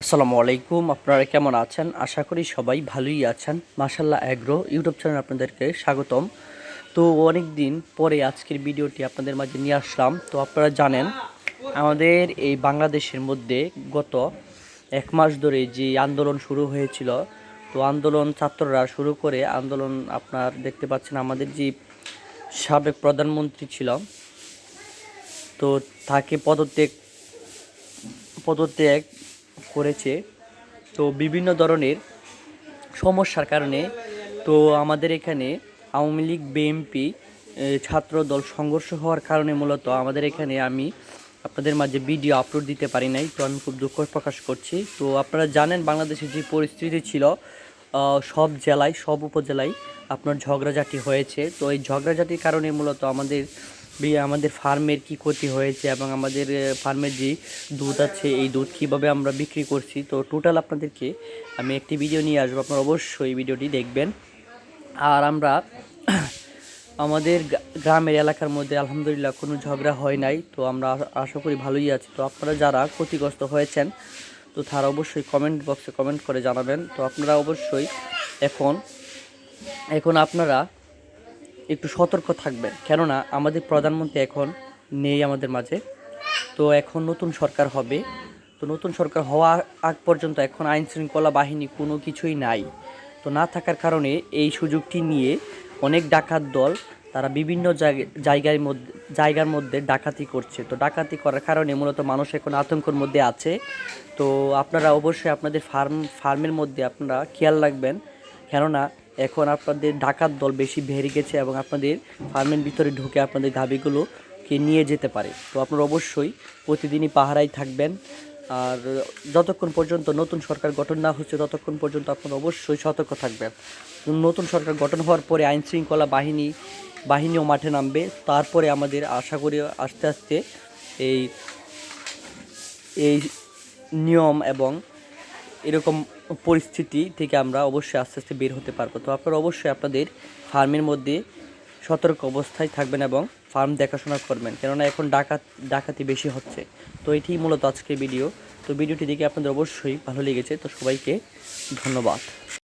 আসসালামু আলাইকুম। আপনারা কেমন আছেন? আশা করি সবাই ভালোই আছেন। মাশাআল্লাহ অ্যাগ্রো ইউটিউব চ্যানেল আপনাদেরকে স্বাগতম। তো অনেক দিন পরে আজকের ভিডিওটি আপনাদের মাঝে নিয়ে আসলাম। তো আপনারা জানেন আমাদের এই বাংলাদেশের মধ্যে গত 1 মাস ধরে যে আন্দোলন শুরু হয়েছিল, তো আন্দোলন ছাত্ররা শুরু করে আন্দোলন আপনার দেখতে পাচ্ছেন আমাদের যে সাবেক প্রধানমন্ত্রী ছিল, তো তাকে পদত্যাগ করেছে। তো বিভিন্ন ধরনের সমস্যার কারণে তো আমাদের এখানে আওয়ামী লীগ বিএনপি ছাত্র দল সংঘর্ষ হওয়ার কারণে মূলত আমাদের এখানে আমি আপনাদের মাঝে ভিডিও আপলোড দিতে পারি নাই। তো আমি খুব দুঃখ প্রকাশ করছি। তো আপনারা জানেন বাংলাদেশের যে পরিস্থিতি ছিল, সব জেলায় সব উপজেলায় আপনার ঝগড়াঝাটি হয়েছে। তো এই ঝগড়াঝাটির কারণে মূলত আমাদের ফার্মের কি ক্ষতি হয়েছে এবং আমাদের ফার্মের যে দুধ আছে এই দুধ কীভাবে আমরা বিক্রি করছি, তো টোটাল আপনাদেরকে আমি একটি ভিডিও নিয়ে আসবো। আপনারা অবশ্যই ভিডিওটি দেখবেন। আর আমরা আমাদের গ্রামের এলাকার মধ্যে আলহামদুলিল্লাহ কোনো ঝগড়া হয় নাই। তো আমরা আশা করি ভালোই আছি। তো আপনারা যারা ক্ষতিগ্রস্ত হয়েছেন তো তারা অবশ্যই কমেন্ট বক্সে কমেন্ট করে জানাবেন। তো আপনারা অবশ্যই এখন আপনারা একটু সতর্ক থাকবেন, কেননা আমাদের প্রধানমন্ত্রী এখন নেই আমাদের মাঝে। তো এখন নতুন সরকার হবে। তো নতুন সরকার হওয়া আগ পর্যন্ত এখন আইন শৃঙ্খলা বাহিনী কোনো কিছুই নাই। তো না থাকার কারণে এই সুযোগটি নিয়ে অনেক ডাকাত দল তারা বিভিন্ন জায়গার মধ্যে ডাকাতি করছে। তো ডাকাতি করার কারণে মূলত মানুষ এখন আতঙ্কের মধ্যে আছে। তো আপনারা অবশ্যই আপনাদের ফার্মের মধ্যে আপনারা খেয়াল রাখবেন, কেননা এখন আপনাদের ডাকাত দল বেশি বেড়ে গেছে এবং আপনাদের ফার্মের ভিতরে ঢুকে আপনাদের গাভীগুলোকে নিয়ে যেতে পারে। তো আপনারা অবশ্যই প্রতিদিনই পাহারায় থাকবেন। আর যতক্ষণ পর্যন্ত নতুন সরকার গঠন না হচ্ছে ততক্ষণ পর্যন্ত আপনারা অবশ্যই সতর্ক থাকবেন। নতুন সরকার গঠন হওয়ার পরে আইন শৃঙ্খলা বাহিনীও মাঠে নামবে। তারপরে আমাদের আশা করি আস্তে আস্তে এই এই নিয়ম এবং এরকম পরিস্থিতি থেকে আমরা অবশ্যই আস্তে আস্তে বের হতে পারবো। তো আপনারা অবশ্যই আপনাদের ফার্মের মধ্যে সতর্ক অবস্থায় থাকবেন এবং ফার্ম দেখাশোনা করবেন, কেননা এখন ডাকাতি বেশি হচ্ছে। তো এটি মূলত আজকের ভিডিও। তো ভিডিওটি দেখে আপনাদের অবশ্যই ভালো লেগেছে। তো সবাইকে ধন্যবাদ।